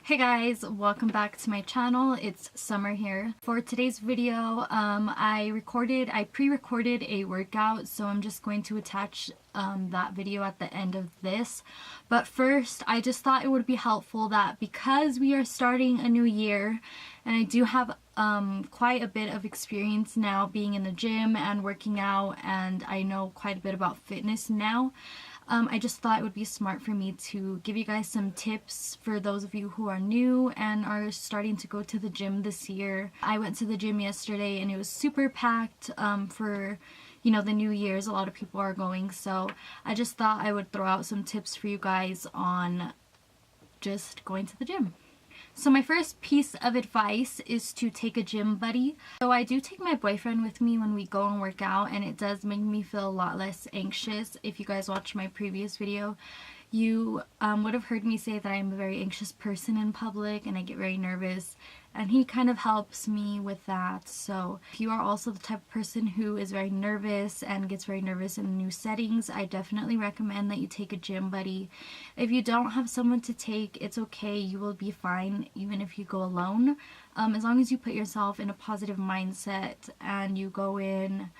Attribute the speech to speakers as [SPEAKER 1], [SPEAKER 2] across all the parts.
[SPEAKER 1] Hey guys, welcome back to my channel. It's Summer here. For today's video, I pre-recorded a workout, so I'm just going to attach that video at the end of this. But first, I just thought it would be helpful that because we are starting a new year, and I do have quite a bit of experience now being in the gym and working out, and I know quite a bit about fitness now. I just thought it would be smart for me to give you guys some tips for those of you who are new and are starting to go to the gym this year. I went to the gym yesterday and it was super packed for, you know, the New Year's. A lot of people are going, so I just thought I would throw out some tips for you guys on just going to the gym. So my first piece of advice is to take a gym buddy. So I do take my boyfriend with me when we go and work out, and it does make me feel a lot less anxious. If you guys watched my previous video, you would have heard me say that I'm a very anxious person in public and I get very nervous, and he kind of helps me with that. So if you are also the type of person who is very nervous and gets very nervous in new settings, I definitely recommend that you take a gym buddy. If you don't have someone to take, it's okay, you will be fine even if you go alone, as long as you put yourself in a positive mindset and you go in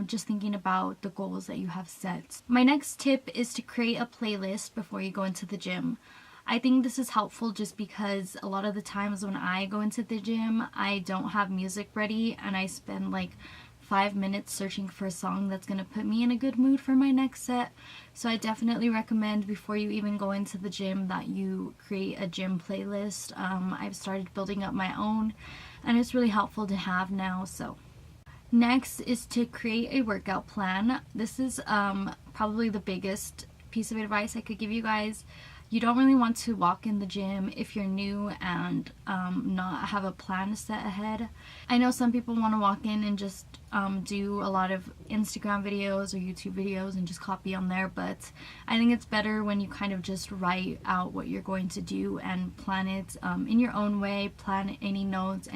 [SPEAKER 1] just thinking about the goals that you have set. My next tip is to create a playlist before you go into the gym. I think this is helpful just because a lot of the times when I go into the gym, I don't have music ready and I spend like 5 minutes searching for a song that's going to put me in a good mood for my next set. So I definitely recommend before you even go into the gym that you create a gym playlist. I've started building up my own and it's really helpful to have now. So next is to create a workout plan. This is probably the biggest piece of advice I could give you guys. You don't really want to walk in the gym if you're new and not have a plan set ahead. I know some people want to walk in and just do a lot of Instagram videos or YouTube videos and just copy on there, but I think it's better when you kind of just write out what you're going to do and plan it in your own way. Plan any notes,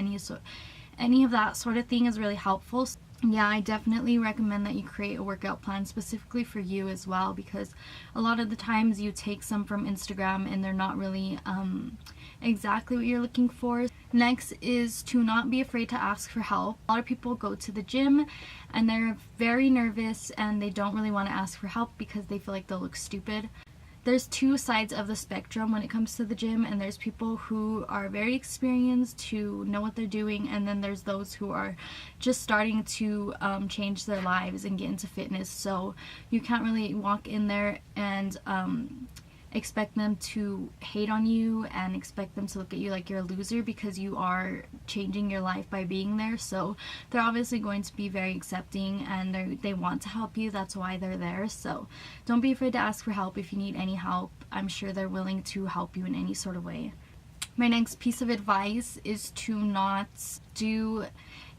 [SPEAKER 1] any of that sort of thing is really helpful. Yeah, I definitely recommend that you create a workout plan specifically for you as well, because a lot of the times you take some from Instagram and they're not really exactly what you're looking for. Next is to not be afraid to ask for help. A lot of people go to the gym and they're very nervous and they don't really want to ask for help because they feel like they'll look stupid. There's two sides of the spectrum when it comes to the gym, and there's people who are very experienced, who know what they're doing, and then there's those who are just starting to change their lives and get into fitness. So you can't really walk in there and expect them to hate on you and expect them to look at you like you're a loser because you are changing your life by being there. So they're obviously going to be very accepting and they want to help you. That's why they're there. So don't be afraid to ask for help if you need any help. I'm sure they're willing to help you in any sort of way. My next piece of advice is to not do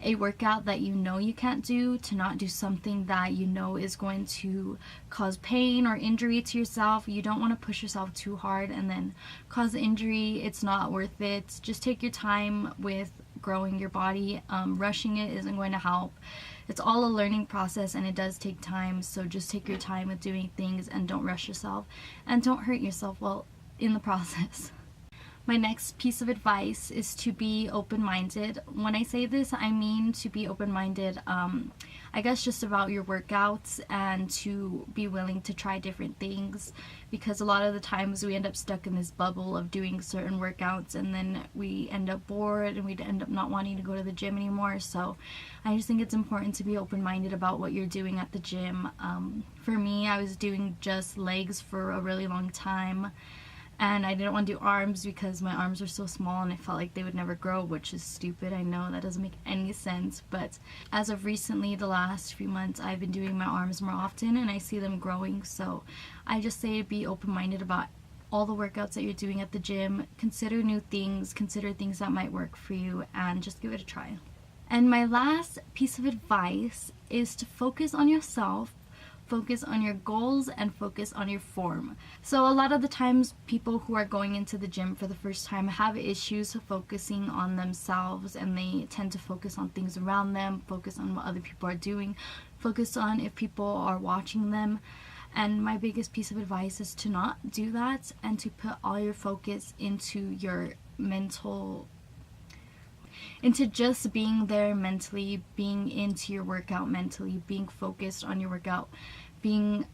[SPEAKER 1] a workout that you know you can't do, to not do something that you know is going to cause pain or injury to yourself. You don't want to push yourself too hard and then cause injury. It's not worth it. Just take your time with growing your body. Rushing it isn't going to help. It's all a learning process and it does take time, so just take your time with doing things and don't rush yourself and don't hurt yourself while in the process. My next piece of advice is to be open-minded. When I say this, I mean to be open-minded, I guess just about your workouts, and to be willing to try different things, because a lot of the times we end up stuck in this bubble of doing certain workouts and then we end up bored and we end up not wanting to go to the gym anymore. So I just think it's important to be open-minded about what you're doing at the gym. For me, I was doing just legs for a really long time. And I didn't want to do arms because my arms are so small and I felt like they would never grow, which is stupid. I know that doesn't make any sense, but as of recently, the last few months, I've been doing my arms more often and I see them growing. So I just say be open-minded about all the workouts that you're doing at the gym. Consider new things, consider things that might work for you, and just give it a try. And my last piece of advice is to focus on yourself, focus on your goals, and focus on your form. So a lot of the times people who are going into the gym for the first time have issues focusing on themselves, and they tend to focus on things around them, focus on what other people are doing, focus on if people are watching them. And my biggest piece of advice is to not do that and to put all your focus into your mental, into just being there mentally, being into your workout mentally, being focused on your workout, being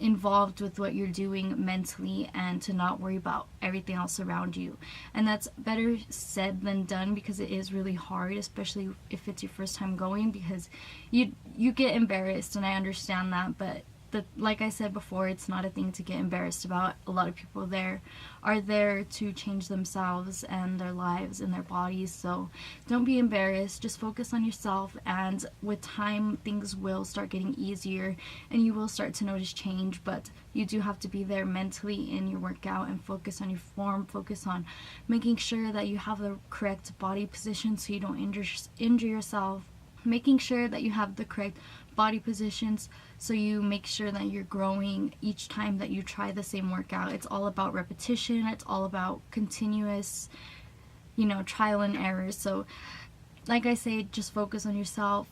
[SPEAKER 1] involved with what you're doing mentally, and to not worry about everything else around you. And that's better said than done, because it is really hard, especially if it's your first time going, because you get embarrassed, and I understand that, but like I said before, it's not a thing to get embarrassed about. A lot of people there are there to change themselves and their lives and their bodies, so don't be embarrassed. Just focus on yourself, and with time things will start getting easier and you will start to notice change. But you do have to be there mentally in your workout and focus on your form, focus on making sure that you have the correct body position so you don't injure yourself, making sure that you have the correct body positions so you make sure that you're growing each time that you try the same workout. It's all about repetition, it's all about continuous, trial and error. So like I say, just focus on yourself,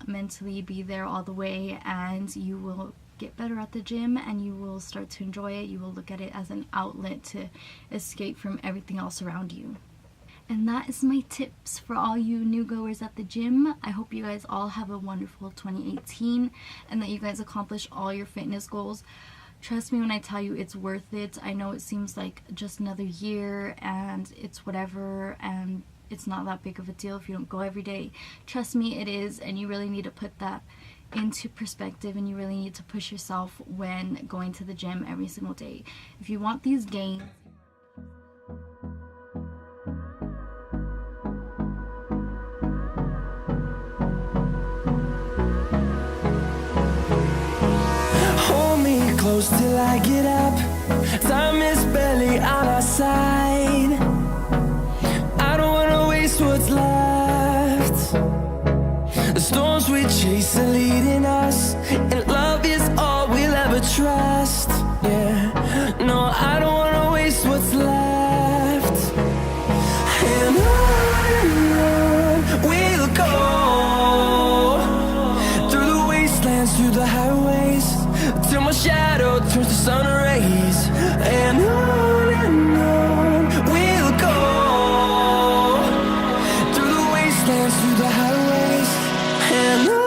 [SPEAKER 1] mentally be there all the way, and you will get better at the gym and you will start to enjoy it. You will look at it as an outlet to escape from everything else around you. And that is my tips for all you new goers at the gym. I hope you guys all have a wonderful 2018 and that you guys accomplish all your fitness goals. Trust me when I tell you, it's worth it. I know it seems like just another year and it's whatever, and it's not that big of a deal if you don't go every day. Trust me, it is, and you really need to put that into perspective, and you really need to push yourself when going to the gym every single day. If you want these gains,
[SPEAKER 2] close till I get up. Time is barely on our side. I don't wanna waste what's left. The storms we chase are leading us, and love is all we'll ever trust. Yeah, no, I don't wanna waste what's left. And on we'll go, through the wastelands, through the highways, till my shadow turns to sun rays. And on we'll go, through the wastelands, through the highways, and on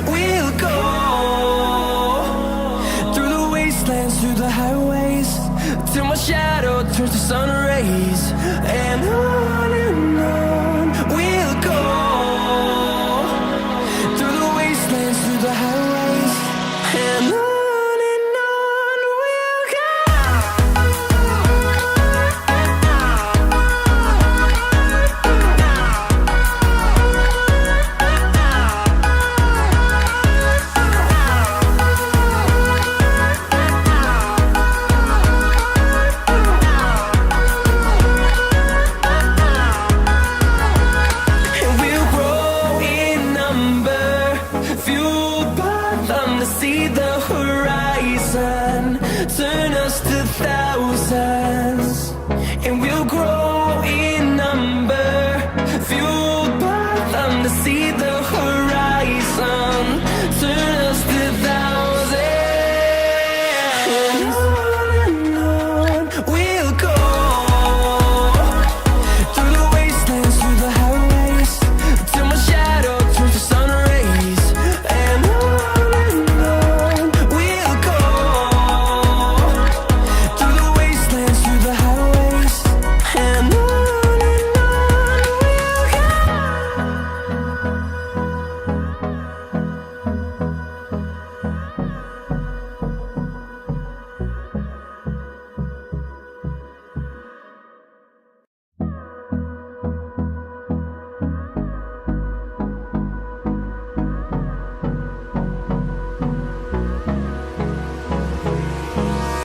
[SPEAKER 2] we'll go. Through the highways, till my shadow turns to sun rays. And on we'll go, through the wastelands, through the highways, and on we'll go. See the horizon turn us to thousands, and we'll grow in number, fueled by them to see the horizon.